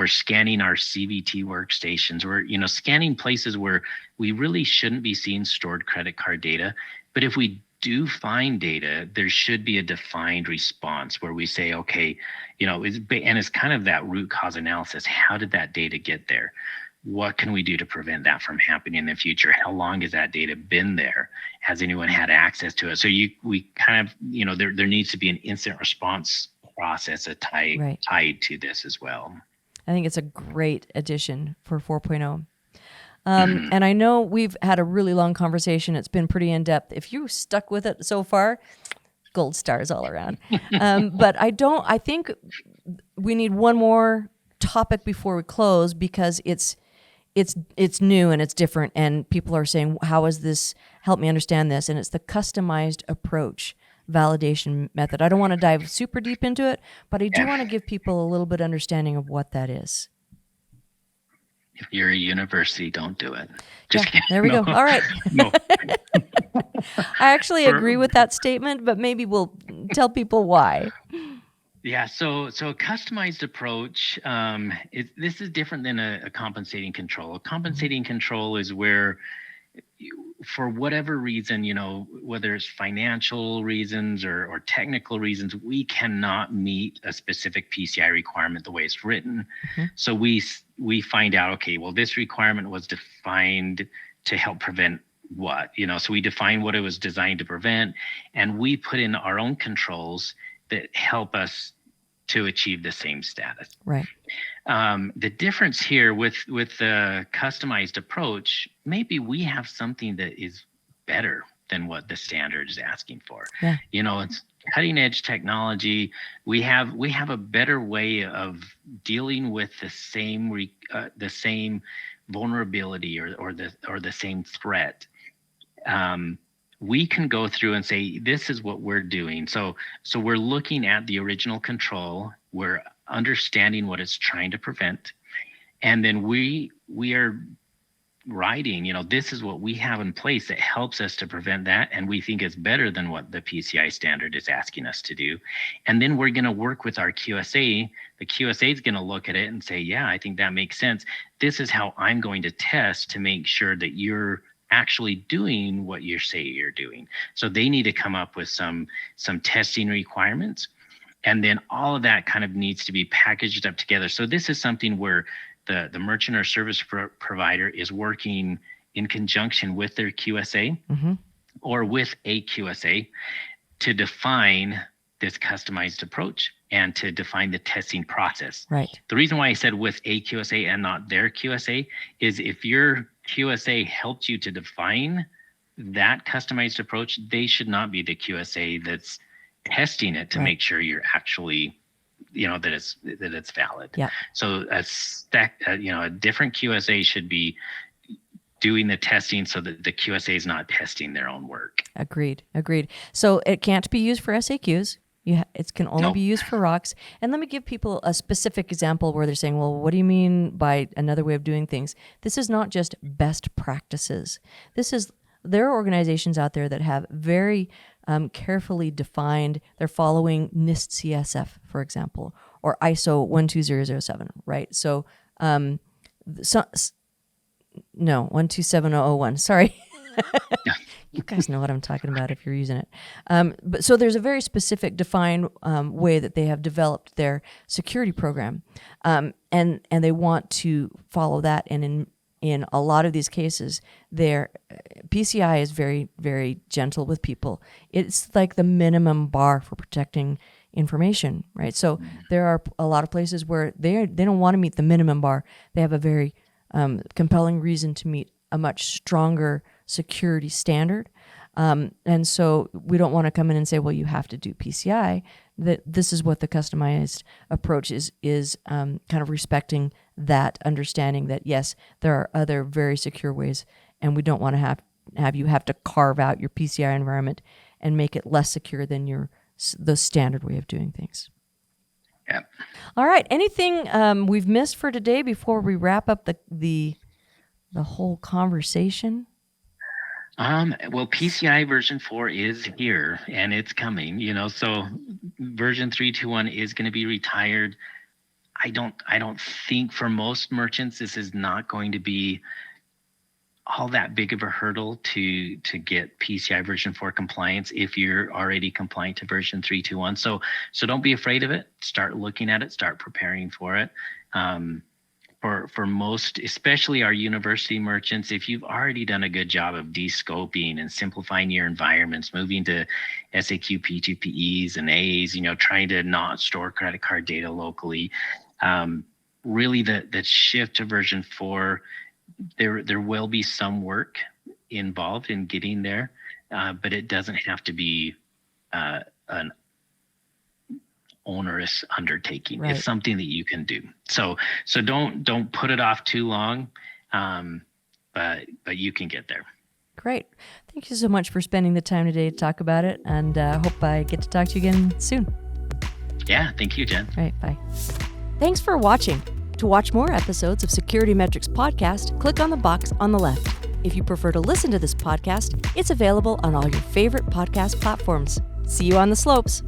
scanning our CVT workstations. We're scanning places where we really shouldn't be seeing stored credit card data. But if we do find data, there should be a defined response where we say, okay, it's kind of that root cause analysis. How did that data get there? What can we do to prevent that from happening in the future? How long has that data been there? Has anyone had access to it? So we kind of, there needs to be an incident response process tied to this as well. I think it's a great addition for 4.0. And I know we've had a really long conversation. It's been pretty in-depth. If you stuck with it so far, gold stars all around. But I think we need one more topic before we close, because it's new and it's different, and people are saying, how is this, help me understand this? And it's the customized approach validation method. I don't want to dive super deep into it, but I do want to give people a little bit understanding of what that is. If you're a university, don't do it. There we go. All right. No. I actually agree with that statement, but maybe we'll tell people why. Yeah, so a customized approach, this is different than a compensating control. A compensating control is where, for whatever reason, whether it's financial reasons or technical reasons, we cannot meet a specific PCI requirement the way it's written. So we find out, okay, well, this requirement was defined to help prevent what, so we define what it was designed to prevent, and we put in our own controls that help us to achieve the same status. Right. The difference here with the customized approach, maybe we have something that is better than what the standard is asking for. Yeah. It's cutting edge technology. We have a better way of dealing with the same vulnerability or the same threat. We can go through and say, this is what we're doing. So we're looking at the original control, we're understanding what it's trying to prevent, and then we are writing, this is what we have in place that helps us to prevent that, and we think it's better than what the PCI standard is asking us to do. And then we're going to work with our QSA. The QSA is going to look at it and say, yeah, I think that makes sense. This is how I'm going to test to make sure that you're actually doing what you say you're doing. So they need to come up with some testing requirements, and then all of that kind of needs to be packaged up together. So this is something where the merchant or service provider is working in conjunction with their QSA or with a QSA to define this customized approach and to define the testing process. Right. The reason why I said with a QSA and not their QSA is if your QSA helped you to define that customized approach, they should not be the QSA that's testing it to make sure you're actually, that it's valid. Yeah. So a different QSA should be doing the testing so that the QSA is not testing their own work. Agreed. So it can't be used for SAQs. It can only be used for ROCs. And let me give people a specific example where they're saying, well, what do you mean by another way of doing things? This is not just best practices. There are organizations out there that have very carefully defined, they're following NIST CSF, for example, or ISO 12007, right? So, 127001, sorry. You guys know what I'm talking about if you're using it. But so there's a very specific defined way that they have developed their security program, and they want to follow that. And in a lot of these cases, their PCI is very, very gentle with people. It's like the minimum bar for protecting information, right? So there are a lot of places where they don't want to meet the minimum bar. They have a very compelling reason to meet a much stronger security standard. And so we don't want to come in and say, well, you have to do PCI. That this is what the customized approach is kind of respecting that understanding that, yes, there are other very secure ways, and we don't want to have you have to carve out your PCI environment and make it less secure than the standard way of doing things. Yeah. All right. Anything we've missed for today before we wrap up the whole conversation? Well, PCI version 4 is here and it's coming, so version 3.2.1 is going to be retired. I don't think for most merchants, this is not going to be all that big of a hurdle to get PCI version 4 compliance if you're already compliant to version 3.2.1. So don't be afraid of it. Start looking at it, start preparing for it. For most, especially our university merchants, if you've already done a good job of de-scoping and simplifying your environments, moving to SAQ P2PEs and A's, trying to not store credit card data locally, really the shift to version 4, there will be some work involved in getting there, but it doesn't have to be an onerous undertaking. Right. It's something that you can do. So don't put it off too long, but you can get there. Great. Thank you so much for spending the time today to talk about it, and hope I get to talk to you again soon. Yeah, thank you, Jen. All right, bye. Thanks for watching. To watch more episodes of SecurityMetrics podcast, click on the box on the left. If you prefer to listen to this podcast, it's available on all your favorite podcast platforms. See you on the slopes.